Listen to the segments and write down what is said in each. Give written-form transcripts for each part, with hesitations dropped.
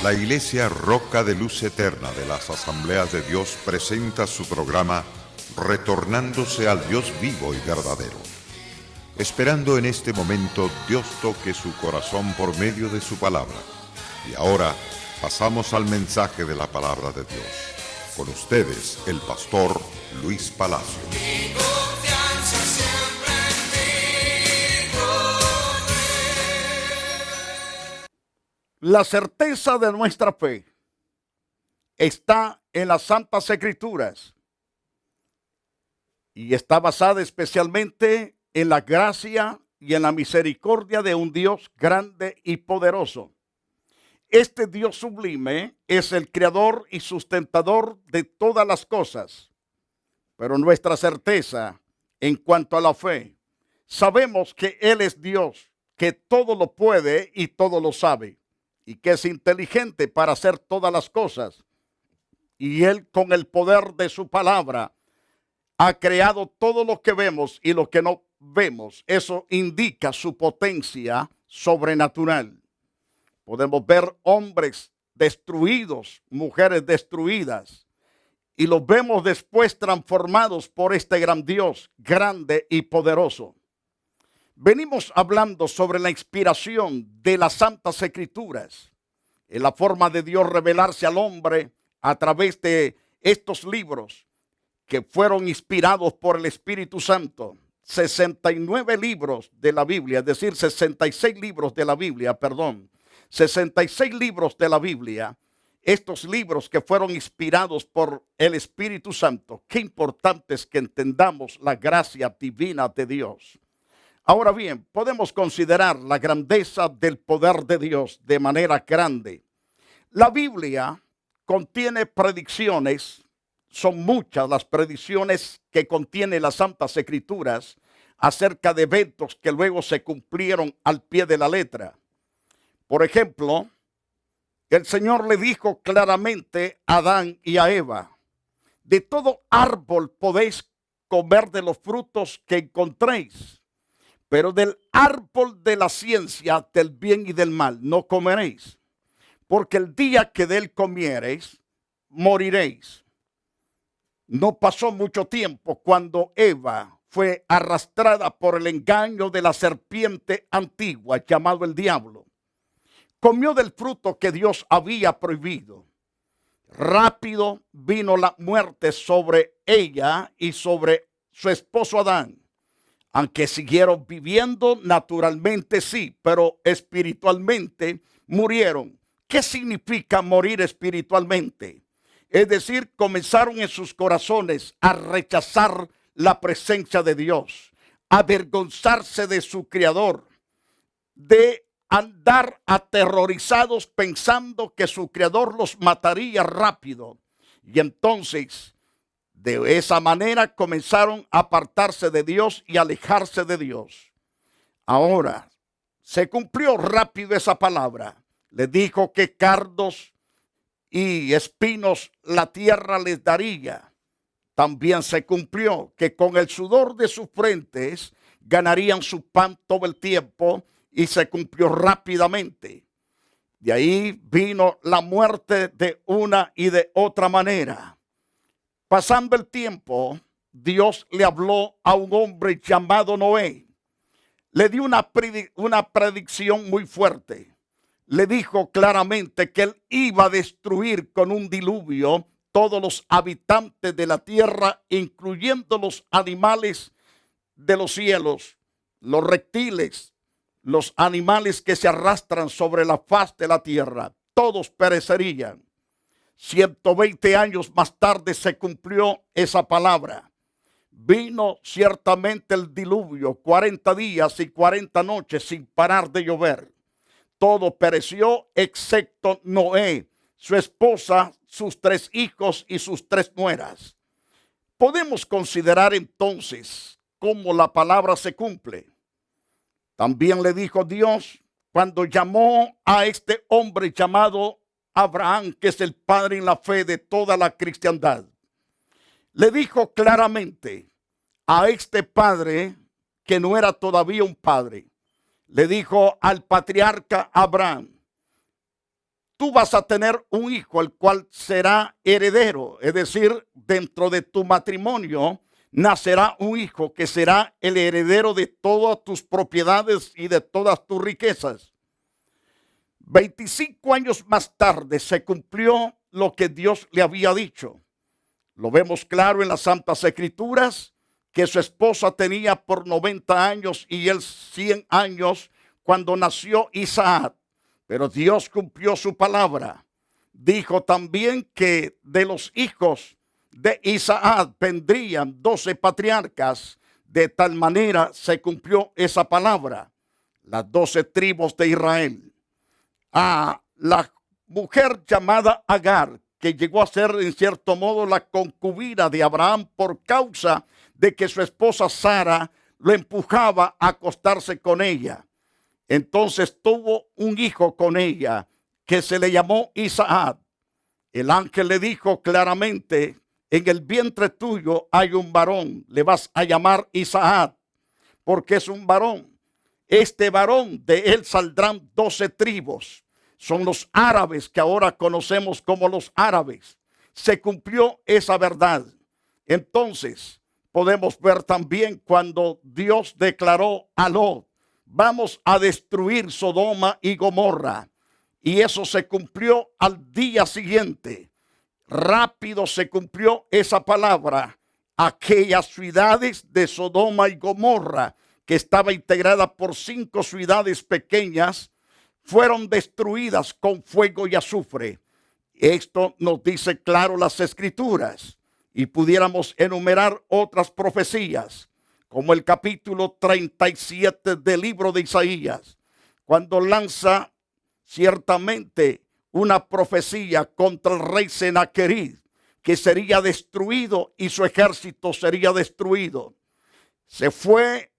La Iglesia Roca de Luz Eterna de las Asambleas de Dios presenta su programa Retornándose al Dios vivo y verdadero. Esperando en este momento Dios toque su corazón por medio de su palabra. Y ahora pasamos al mensaje de la palabra de Dios. Con ustedes, el pastor Luis Palacio. La certeza de nuestra fe está en las Santas Escrituras y está basada especialmente en la gracia y en la misericordia de un Dios grande y poderoso. Este Dios sublime es el creador y sustentador de todas las cosas, pero nuestra certeza en cuanto a la fe, sabemos que Él es Dios, que todo lo puede y todo lo sabe, y que es inteligente para hacer todas las cosas. Y Él, con el poder de su palabra, ha creado todo lo que vemos y lo que no vemos. Eso indica su potencia sobrenatural. Podemos ver hombres destruidos, mujeres destruidas, y los vemos después transformados por este gran Dios, grande y poderoso. Venimos hablando sobre la inspiración de las Santas Escrituras, en la forma de Dios revelarse al hombre a través de estos libros que fueron inspirados por el Espíritu Santo. 69 libros de la Biblia, es decir, 66 libros de la Biblia, 66 libros de la Biblia. Estos libros que fueron inspirados por el Espíritu Santo. Qué importante es que entendamos la gracia divina de Dios. Ahora bien, podemos considerar la grandeza del poder de Dios de manera grande. La Biblia contiene predicciones, son muchas las predicciones que contiene las Santas Escrituras acerca de eventos que luego se cumplieron al pie de la letra. Por ejemplo, el Señor le dijo claramente a Adán y a Eva: de todo árbol podéis comer de los frutos que encontréis, pero del árbol de la ciencia del bien y del mal no comeréis, porque el día que de él comiereis, moriréis. No pasó mucho tiempo cuando Eva fue arrastrada por el engaño de la serpiente antigua llamado el diablo. Comió del fruto que Dios había prohibido. Rápido vino la muerte sobre ella y sobre su esposo Adán. Aunque siguieron viviendo naturalmente, sí, pero espiritualmente murieron. ¿Qué significa morir espiritualmente? Es decir, comenzaron en sus corazones a rechazar la presencia de Dios, a avergonzarse de su Creador, de andar aterrorizados pensando que su Creador los mataría rápido. Y entonces, de esa manera comenzaron a apartarse de Dios y alejarse de Dios. Ahora, se cumplió rápido esa palabra. Le dijo que cardos y espinos la tierra les daría. También se cumplió que con el sudor de sus frentes ganarían su pan todo el tiempo, y se cumplió rápidamente. De ahí vino la muerte de una y de otra manera. Pasando el tiempo, Dios le habló a un hombre llamado Noé. Le dio una predicción muy fuerte. Le dijo claramente que él iba a destruir con un diluvio todos los habitantes de la tierra, incluyendo los animales de los cielos, los reptiles, los animales que se arrastran sobre la faz de la tierra. Todos perecerían. 120 años más tarde se cumplió esa palabra. Vino ciertamente el diluvio, 40 días y 40 noches sin parar de llover. Todo pereció excepto Noé, su esposa, sus 3 hijos y sus 3 nueras. Podemos considerar entonces cómo la palabra se cumple. También le dijo Dios cuando llamó a este hombre llamado Abraham, que es el padre en la fe de toda la cristiandad. Le dijo claramente a este padre, que no era todavía un padre, le dijo al patriarca Abraham: tú vas a tener un hijo, el cual será heredero. Es decir, dentro de tu matrimonio nacerá un hijo que será el heredero de todas tus propiedades y de todas tus riquezas. 25 años más tarde se cumplió lo que Dios le había dicho. Lo vemos claro en las Santas Escrituras, que su esposa tenía por 90 años y él 100 años cuando nació Isaac. Pero Dios cumplió su palabra. Dijo también que de los hijos de Isaac vendrían 12 patriarcas. De tal manera se cumplió esa palabra. Las 12 tribus de Israel. A la mujer llamada Agar, que llegó a ser en cierto modo la concubina de Abraham por causa de que su esposa Sara lo empujaba a acostarse con ella. Entonces tuvo un hijo con ella que se le llamó Isaac. El ángel le dijo claramente: en el vientre tuyo hay un varón, le vas a llamar Isaac, porque es un varón. Este varón, de él saldrán 12 tribus. Son los árabes que ahora conocemos como los árabes. Se cumplió esa verdad. Entonces podemos ver también cuando Dios declaró a Lot: vamos a destruir Sodoma y Gomorra. Y eso se cumplió al día siguiente. Rápido se cumplió esa palabra. Aquellas ciudades de Sodoma y Gomorra, que estaba integrada por 5 ciudades pequeñas, fueron destruidas con fuego y azufre. Esto nos dice claro las Escrituras. Y pudiéramos enumerar otras profecías, como el capítulo 37 del libro de Isaías, cuando lanza ciertamente una profecía contra el rey Sennacherib, que sería destruido y su ejército sería destruido. Se fue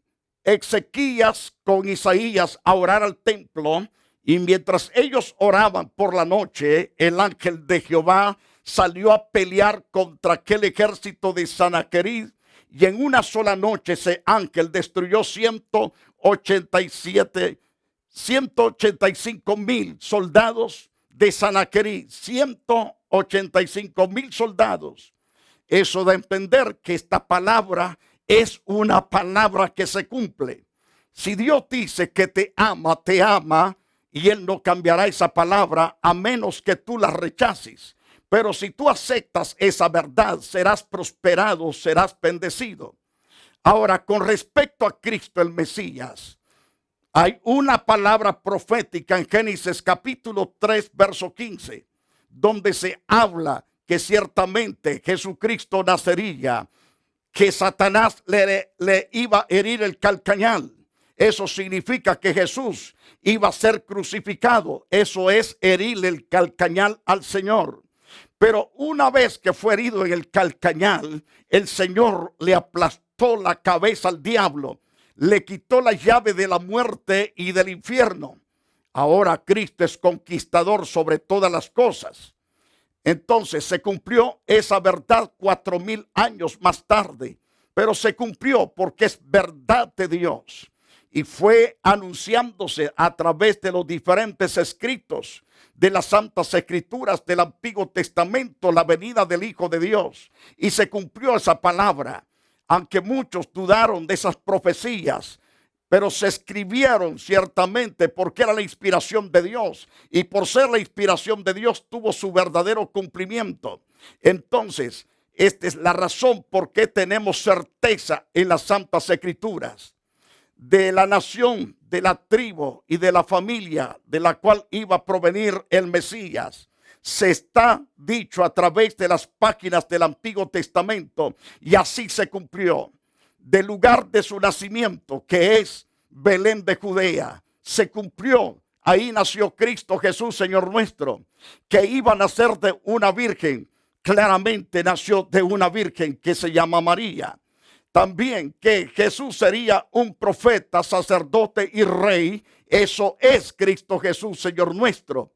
Ezequías con Isaías a orar al templo, y mientras ellos oraban por la noche, el ángel de Jehová salió a pelear contra aquel ejército de Sennacherib, y en una sola noche ese ángel destruyó 185,000 soldados de Sennacherib. 185,000 soldados. Eso da a entender que esta palabra es una palabra que se cumple. Si Dios dice que te ama, y Él no cambiará esa palabra a menos que tú la rechaces. Pero si tú aceptas esa verdad, serás prosperado, serás bendecido. Ahora, con respecto a Cristo el Mesías, hay una palabra profética en Génesis capítulo 3, verso 15, donde se habla que ciertamente Jesucristo nacería, que Satanás le iba a herir el calcañal. Eso significa que Jesús iba a ser crucificado. Eso es herirle el calcañal al Señor. Pero una vez que fue herido en el calcañal, el Señor le aplastó la cabeza al diablo. Le quitó la llave de la muerte y del infierno. Ahora Cristo es conquistador sobre todas las cosas. Entonces se cumplió esa verdad 4,000 años más tarde. Pero se cumplió porque es verdad de Dios. Y fue anunciándose a través de los diferentes escritos de las Santas Escrituras del Antiguo Testamento la venida del Hijo de Dios. Y se cumplió esa palabra. Aunque muchos dudaron de esas profecías, pero se escribieron ciertamente porque era la inspiración de Dios. Y por ser la inspiración de Dios tuvo su verdadero cumplimiento. Entonces, esta es la razón por qué tenemos certeza en las Santas Escrituras. De la nación, de la tribu y de la familia de la cual iba a provenir el Mesías, se está dicho a través de las páginas del Antiguo Testamento, y así se cumplió. Del lugar de su nacimiento, que es Belén de Judea, se cumplió. Ahí nació Cristo Jesús, Señor nuestro, que iba a nacer de una virgen. Claramente nació de una virgen que se llama María. También que Jesús sería un profeta, sacerdote y rey. Eso es Cristo Jesús, Señor nuestro.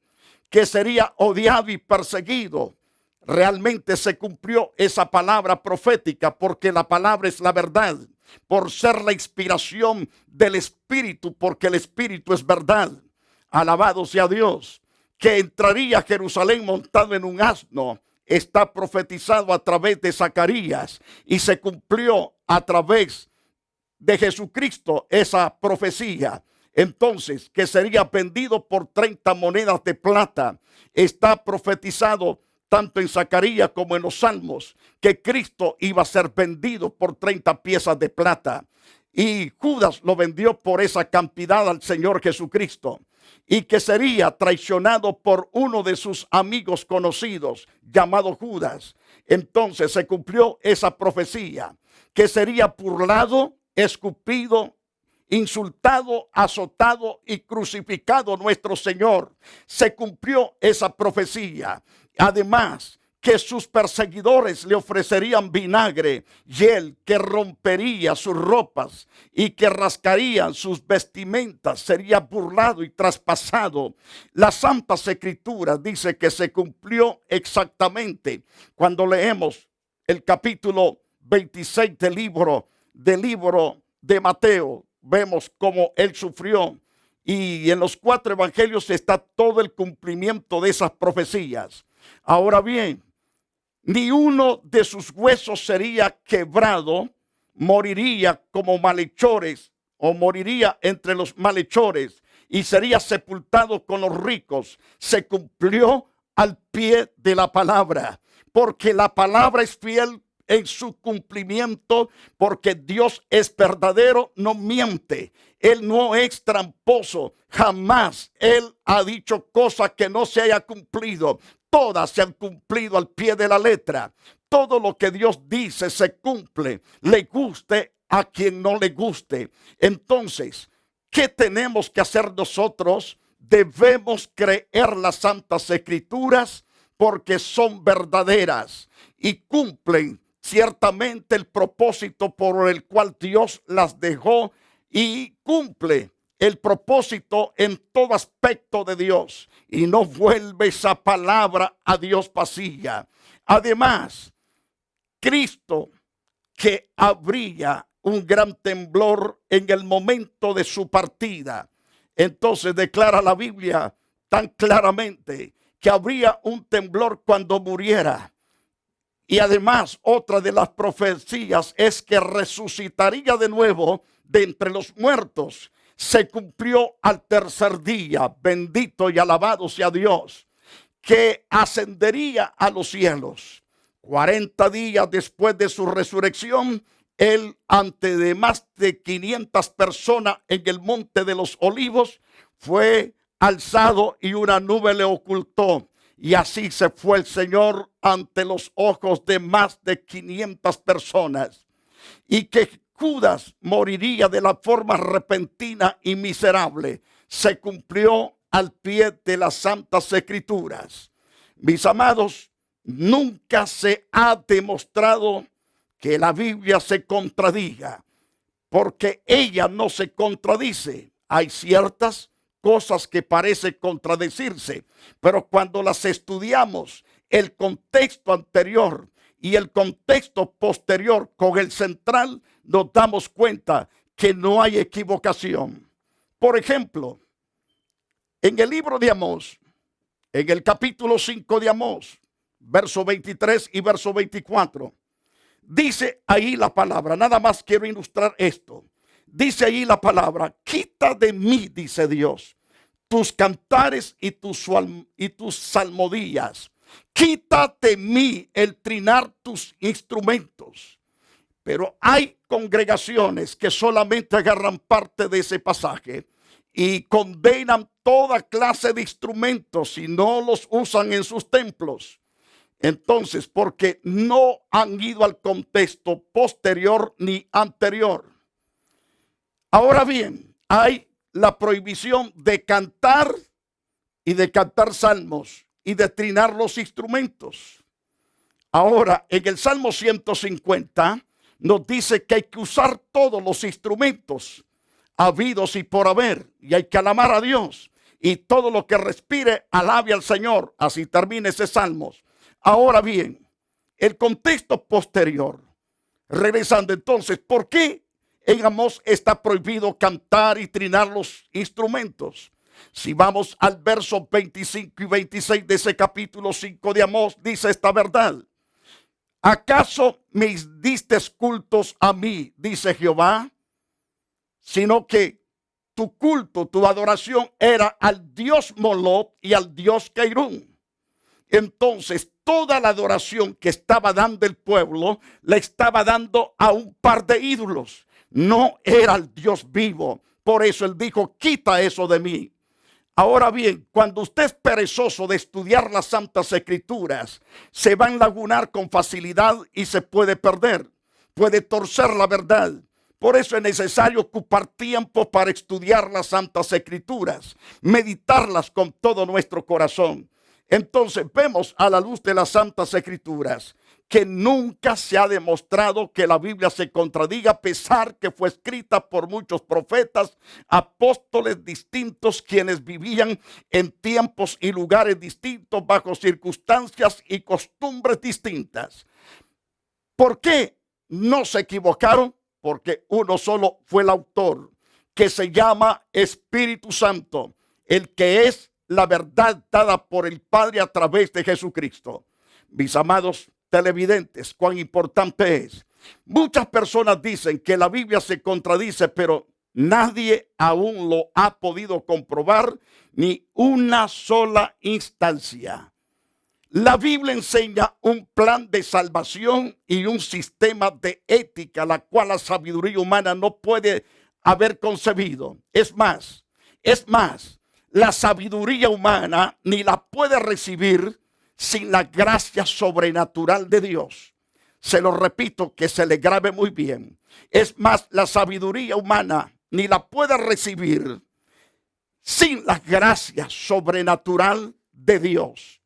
Que sería odiado y perseguido. Realmente se cumplió esa palabra profética, porque la palabra es la verdad. Por ser la inspiración del Espíritu, porque el Espíritu es verdad. Alabado sea Dios. que entraría a Jerusalén montado en un asno, está profetizado a través de Zacarías y se cumplió a través de Jesucristo esa profecía. Entonces, que sería vendido por 30 monedas de plata. Está profetizado tanto en Zacarías como en los Salmos, que Cristo iba a ser vendido por 30 piezas de plata. Y Judas lo vendió por esa cantidad al Señor Jesucristo. Y que sería traicionado por uno de sus amigos conocidos, llamado Judas. Entonces se cumplió esa profecía, que sería burlado, escupido, insultado, azotado y crucificado nuestro Señor. Se cumplió esa profecía. Además, que sus perseguidores le ofrecerían vinagre y él que rompería sus ropas y que rascarían sus vestimentas, sería burlado y traspasado. Las Santas Escrituras dice que se cumplió exactamente cuando leemos el capítulo 26 del libro de Mateo. Vemos cómo él sufrió, y en los 4 evangelios está todo el cumplimiento de esas profecías. Ahora bien, ni uno de sus huesos sería quebrado, moriría como malhechores, o moriría entre los malhechores, y sería sepultado con los ricos. Se cumplió al pie de la palabra, porque la palabra es fiel en su cumplimiento, porque Dios es verdadero, no miente. Él no es tramposo, jamás Él ha dicho cosa que no se haya cumplido. Todas se han cumplido al pie de la letra. Todo lo que Dios dice se cumple, le guste a quien no le guste. Entonces, ¿qué tenemos que hacer nosotros? Debemos creer las Santas Escrituras porque son verdaderas y cumplen ciertamente el propósito por el cual Dios las dejó, y cumple el propósito en todo aspecto de Dios, y no vuelve esa palabra a Dios vacía. Además, Cristo, que habría un gran temblor en el momento de su partida. Entonces declara la Biblia tan claramente que habría un temblor cuando muriera. Y además, otra de las profecías es que resucitaría de nuevo de entre los muertos. Se cumplió al tercer día. Bendito y alabado sea Dios. Que ascendería a los cielos. 40 días después de su resurrección, él, ante de más de 500 personas en el monte de los Olivos, fue alzado y una nube le ocultó. Y así se fue el Señor ante los ojos de más de 500 personas. Y que Judas moriría de la forma repentina y miserable, se cumplió al pie de las Santas Escrituras. Mis amados, nunca se ha demostrado que la Biblia se contradiga, porque ella no se contradice. Hay ciertas cosas que parecen contradecirse, pero cuando las estudiamos, el contexto anterior y el contexto posterior con el central, nos damos cuenta que no hay equivocación. Por ejemplo, en el libro de Amós, en el capítulo 5 de Amós, verso 23 y verso 24, dice ahí la palabra, nada más quiero ilustrar esto. Dice ahí la palabra: quita de mí, dice Dios, tus cantares y tus salmodías. Quita de mí el trinar tus instrumentos. Pero hay congregaciones que solamente agarran parte de ese pasaje y condenan toda clase de instrumentos y no los usan en sus templos. Entonces, porque no han ido al contexto posterior ni anterior. Ahora bien, hay la prohibición de cantar y de cantar salmos y de trinar los instrumentos. Ahora, en el Salmo 150 nos dice que hay que usar todos los instrumentos habidos y por haber, y hay que alabar a Dios, y todo lo que respire alabe al Señor. Así termina ese Salmo. Ahora bien, el contexto posterior, regresando entonces, ¿por qué en Amós está prohibido cantar y trinar los instrumentos? Si vamos al verso 25 y 26 de ese capítulo 5 de Amós, dice esta verdad. ¿Acaso me diste cultos a mí, dice Jehová? Sino que tu culto, tu adoración era al dios Moloch y al dios Keirún. Entonces, toda la adoración que estaba dando el pueblo, le estaba dando a un par de ídolos. No era el Dios vivo. Por eso él dijo, quita eso de mí. Ahora bien, cuando usted es perezoso de estudiar las Santas Escrituras, se va a enlagunar con facilidad y se puede perder. Puede torcer la verdad. Por eso es necesario ocupar tiempo para estudiar las Santas Escrituras, meditarlas con todo nuestro corazón. Entonces vemos a la luz de las Santas Escrituras que nunca se ha demostrado que la Biblia se contradiga, a pesar que fue escrita por muchos profetas, apóstoles distintos, quienes vivían en tiempos y lugares distintos, bajo circunstancias y costumbres distintas. ¿Por qué no se equivocaron? Porque uno solo fue el autor, que se llama Espíritu Santo, el que es la verdad dada por el Padre a través de Jesucristo. Mis amados televidentes, cuán importante es. Muchas personas dicen que la Biblia se contradice, pero nadie aún lo ha podido comprobar, ni una sola instancia. La Biblia enseña un plan de salvación y un sistema de ética, la cual la sabiduría humana no puede haber concebido. Es más, la sabiduría humana ni la puede recibir sin la gracia sobrenatural de Dios. Se lo repito, que se le grabe muy bien. Es más, la sabiduría humana ni la puede recibir sin la gracia sobrenatural de Dios.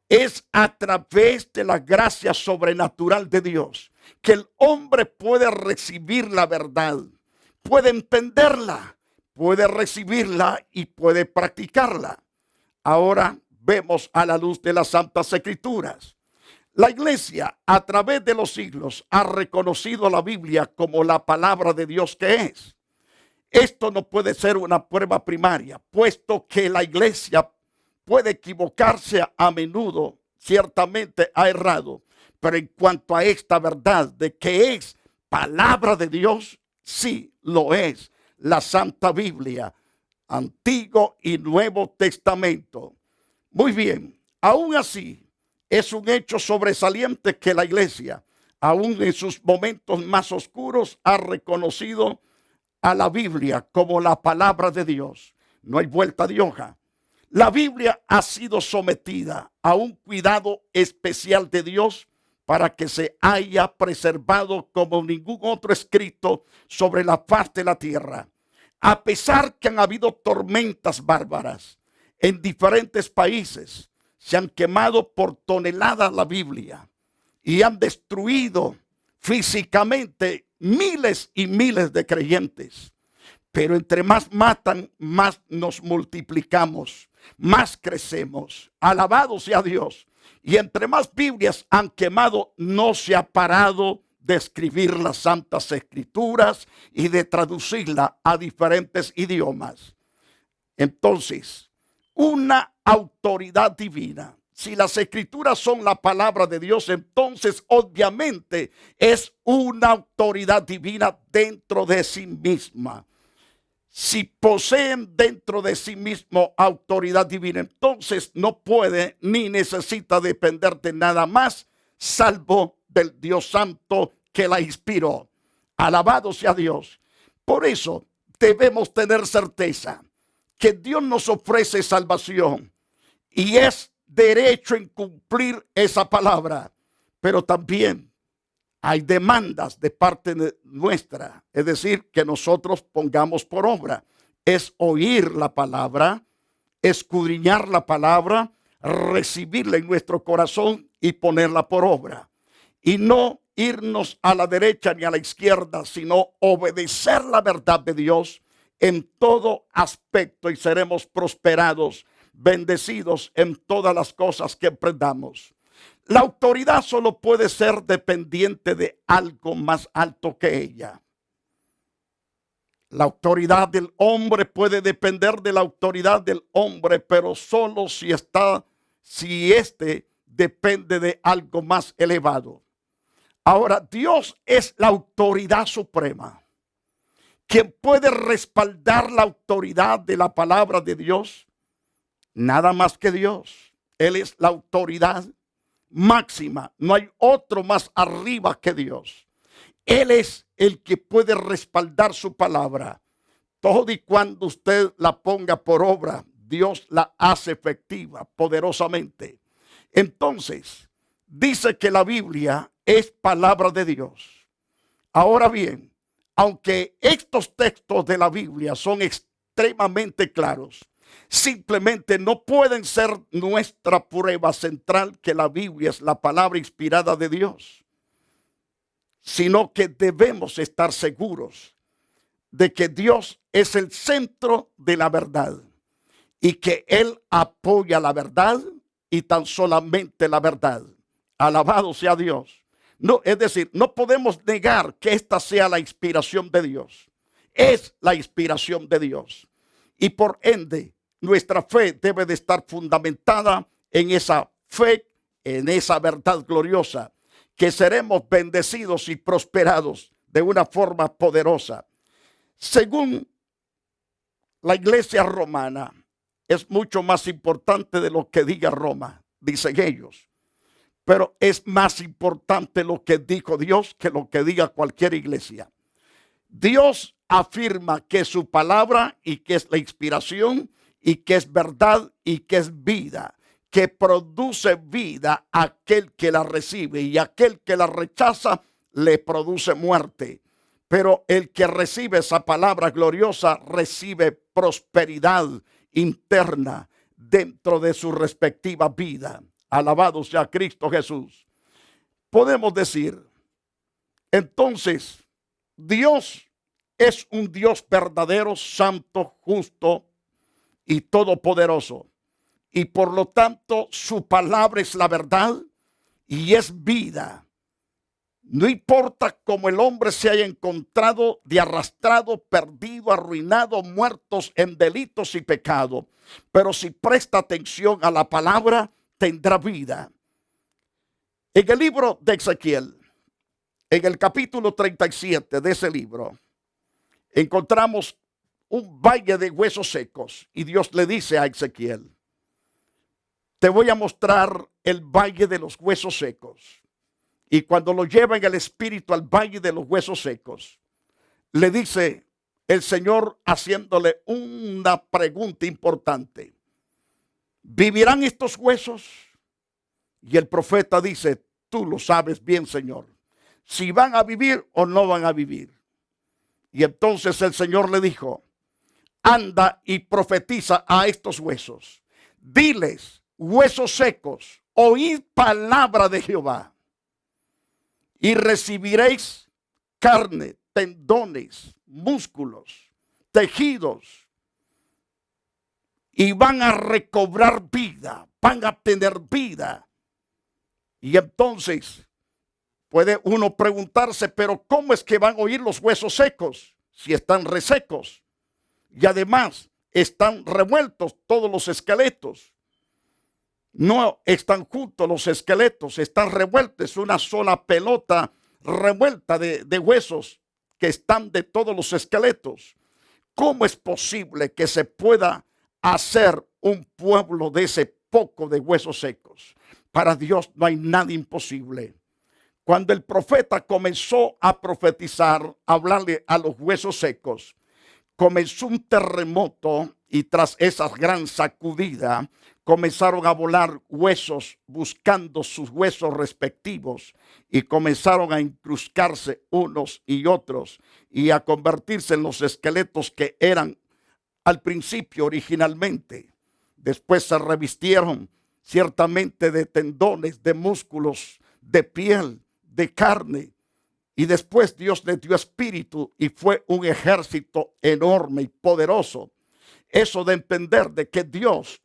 Es a través de la gracia sobrenatural de Dios que el hombre puede recibir la verdad, puede entenderla, puede recibirla y puede practicarla. Ahora vemos a la luz de las Santas Escrituras. La iglesia a través de los siglos ha reconocido la Biblia como la palabra de Dios que es. Esto no puede ser una prueba primaria, puesto que la iglesia puede equivocarse a menudo, ciertamente ha errado, pero en cuanto a esta verdad de que es palabra de Dios, sí lo es la Santa Biblia, Antiguo y Nuevo Testamento. Muy bien, aún así es un hecho sobresaliente que la iglesia, aún en sus momentos más oscuros, ha reconocido a la Biblia como la palabra de Dios. No hay vuelta de hoja. La Biblia ha sido sometida a un cuidado especial de Dios para que se haya preservado como ningún otro escrito sobre la faz de la tierra. A pesar que han habido tormentas bárbaras en diferentes países, se han quemado por toneladas la Biblia y han destruido físicamente miles y miles de creyentes. Pero entre más matan, más nos multiplicamos, más crecemos. Alabado sea Dios. Y entre más Biblias han quemado, no se ha parado de escribir las Santas Escrituras y de traducirla a diferentes idiomas. Entonces, una autoridad divina. Si las Escrituras son la palabra de Dios, entonces obviamente es una autoridad divina dentro de sí misma. Si poseen dentro de sí mismo autoridad divina, entonces no puede ni necesita depender de nada más, salvo del Dios Santo que la inspiró. Alabado sea Dios. Por eso debemos tener certeza que Dios nos ofrece salvación y es derecho en cumplir esa palabra, pero también hay demandas de parte nuestra, es decir, que nosotros pongamos por obra. Es oír la palabra, escudriñar la palabra, recibirla en nuestro corazón y ponerla por obra. Y no irnos a la derecha ni a la izquierda, sino obedecer la verdad de Dios en todo aspecto y seremos prosperados, bendecidos en todas las cosas que emprendamos. La autoridad solo puede ser dependiente de algo más alto que ella. La autoridad del hombre puede depender de la autoridad del hombre, pero solo si éste depende de algo más elevado. Ahora, Dios es la autoridad suprema. ¿Quién puede respaldar la autoridad de la palabra de Dios? Nada más que Dios. Él es la autoridad máxima. No hay otro más arriba que Dios. Él es el que puede respaldar su palabra. Todo y cuando usted la ponga por obra, Dios la hace efectiva poderosamente. Entonces, dice que la Biblia es palabra de Dios. Ahora bien, aunque estos textos de la Biblia son extremadamente claros, simplemente no pueden ser nuestra prueba central que la Biblia es la palabra inspirada de Dios, sino que debemos estar seguros de que Dios es el centro de la verdad y que Él apoya la verdad y tan solamente la verdad. Alabado sea Dios. No, es decir, no podemos negar que esta sea la inspiración de Dios. Es la inspiración de Dios. Y por ende, nuestra fe debe de estar fundamentada en esa fe, en esa verdad gloriosa, que seremos bendecidos y prosperados de una forma poderosa. Según la iglesia romana, es mucho más importante de lo que diga Roma, dicen ellos. Pero es más importante lo que dijo Dios que lo que diga cualquier iglesia. Dios afirma que es su palabra y que es la inspiración y que es verdad y que es vida, que produce vida a aquel que la recibe y aquel que la rechaza le produce muerte. Pero el que recibe esa palabra gloriosa recibe prosperidad interna dentro de su respectiva vida. Alabado sea Cristo Jesús. Podemos decir, entonces, Dios es un Dios verdadero, santo, justo y todopoderoso. Y por lo tanto, su palabra es la verdad y es vida. No importa cómo el hombre se haya encontrado de arrastrado, perdido, arruinado, muertos en delitos y pecado. Pero si presta atención a la palabra, tendrá vida. En el libro de Ezequiel, en el capítulo 37 de ese libro, encontramos un valle de huesos secos. Y Dios le dice a Ezequiel, te voy a mostrar el valle de los huesos secos. Y cuando lo lleva en el espíritu al valle de los huesos secos, le dice el Señor haciéndole una pregunta importante. ¿Vivirán estos huesos? Y el profeta dice, tú lo sabes bien, Señor, si van a vivir o no van a vivir. Y entonces el Señor le dijo, anda y profetiza a estos huesos. Diles, huesos secos, oíd palabra de Jehová. Y recibiréis carne, tendones, músculos, tejidos. Y van a recobrar vida, van a tener vida. Y entonces puede uno preguntarse, pero ¿cómo es que van a oír los huesos secos si están resecos? Y además están revueltos todos los esqueletos. No están juntos los esqueletos, están revueltos, una sola pelota revuelta de huesos que están de todos los esqueletos. ¿Cómo es posible que se pueda hacer un pueblo de ese poco de huesos secos? Para Dios no hay nada imposible. Cuando el profeta comenzó a profetizar, a hablarle a los huesos secos, comenzó un terremoto y tras esa gran sacudida comenzaron a volar huesos buscando sus huesos respectivos y comenzaron a incrustarse unos y otros y a convertirse en los esqueletos que eran al principio originalmente. Después se revistieron ciertamente de tendones, de músculos, de piel, de carne. Y después Dios les dio espíritu y fue un ejército enorme y poderoso. Eso de entender de que Dios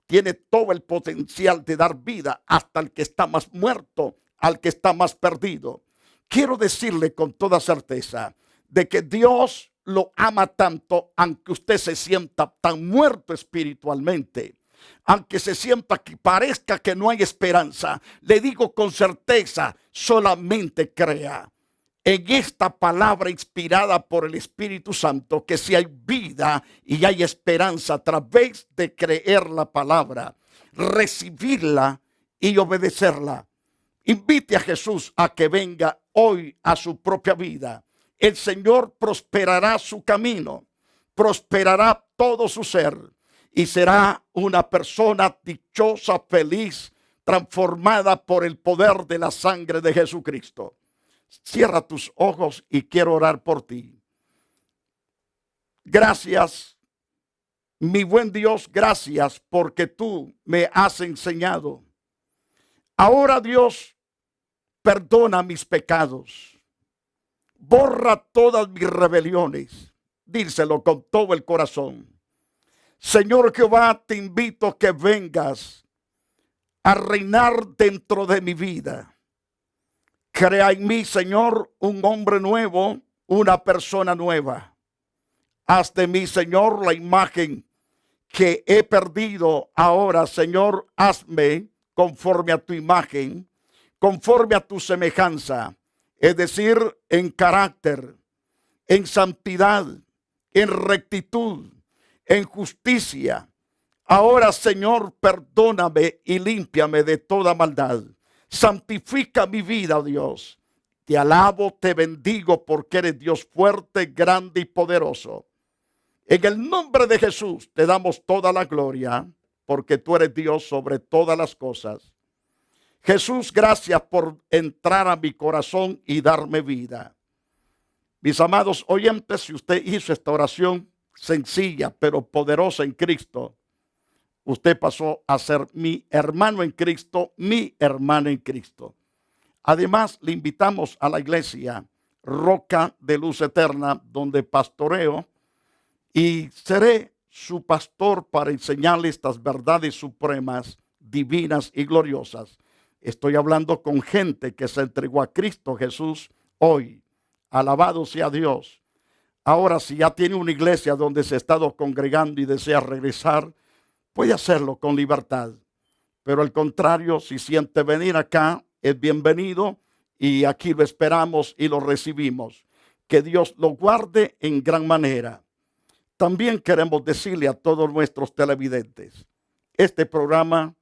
tiene todo el potencial de dar vida hasta el que está más muerto, al que está más perdido. Quiero decirle con toda certeza de que Dios lo ama tanto, aunque usted se sienta tan muerto espiritualmente, aunque se sienta que parezca que no hay esperanza, le digo con certeza, solamente crea en esta palabra inspirada por el Espíritu Santo, que si hay vida y hay esperanza a través de creer la palabra, recibirla y obedecerla. Invite a Jesús a que venga hoy a su propia vida. El Señor prosperará su camino, prosperará todo su ser y será una persona dichosa, feliz, transformada por el poder de la sangre de Jesucristo. Cierra tus ojos y quiero orar por ti. Gracias, mi buen Dios, gracias porque tú me has enseñado. Ahora, Dios, perdona mis pecados. Borra todas mis rebeliones. Díselo con todo el corazón. Señor Jehová, te invito a que vengas a reinar dentro de mi vida. Crea en mí, Señor, un hombre nuevo, una persona nueva. Haz de mí, Señor, la imagen que he perdido. Ahora, Señor, hazme conforme a tu imagen, conforme a tu semejanza. Es decir, en carácter, en santidad, en rectitud, en justicia. Ahora, Señor, perdóname y límpiame de toda maldad. Santifica mi vida, Dios. Te alabo, te bendigo porque eres Dios fuerte, grande y poderoso. En el nombre de Jesús te damos toda la gloria porque tú eres Dios sobre todas las cosas. Jesús, gracias por entrar a mi corazón y darme vida. Mis amados oyentes, si usted hizo esta oración sencilla pero poderosa en Cristo, usted pasó a ser mi hermano en Cristo, mi hermana en Cristo. Además, le invitamos a la iglesia Roca de Luz Eterna, donde pastoreo y seré su pastor para enseñarle estas verdades supremas, divinas y gloriosas. Estoy hablando con gente que se entregó a Cristo Jesús hoy. Alabado sea Dios. Ahora, si ya tiene una iglesia donde se ha estado congregando y desea regresar, puede hacerlo con libertad. Pero al contrario, si siente venir acá, es bienvenido y aquí lo esperamos y lo recibimos. Que Dios lo guarde en gran manera. También queremos decirle a todos nuestros televidentes, este programa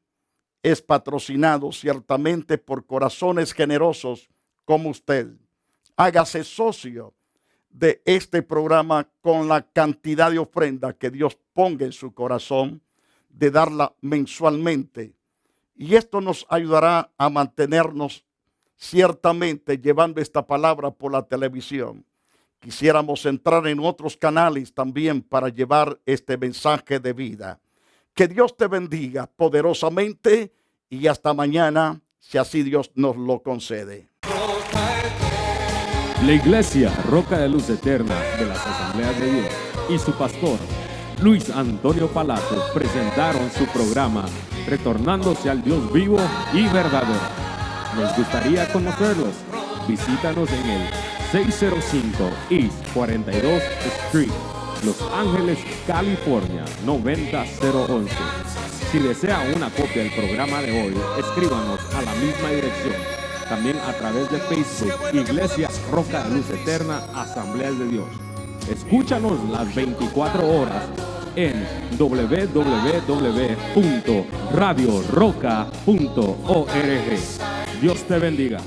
es patrocinado ciertamente por corazones generosos como usted. Hágase socio de este programa con la cantidad de ofrenda que Dios ponga en su corazón de darla mensualmente. Y esto nos ayudará a mantenernos ciertamente llevando esta palabra por la televisión. Quisiéramos entrar en otros canales también para llevar este mensaje de vida. Que Dios te bendiga poderosamente y hasta mañana, si así Dios nos lo concede. La Iglesia Roca de Luz Eterna de las Asambleas de Dios y su pastor Luis Antonio Palacios presentaron su programa Retornándose al Dios vivo y verdadero. Nos gustaría conocerlos. Visítanos en el 605 East 42 Street, Los Ángeles, California 90011. Si desea una copia del programa de hoy, escríbanos a la misma dirección. También a través de Facebook, Iglesia Roca de Luz Eterna, Asambleas de Dios. Escúchanos las 24 horas en www.radioroca.org. Dios te bendiga.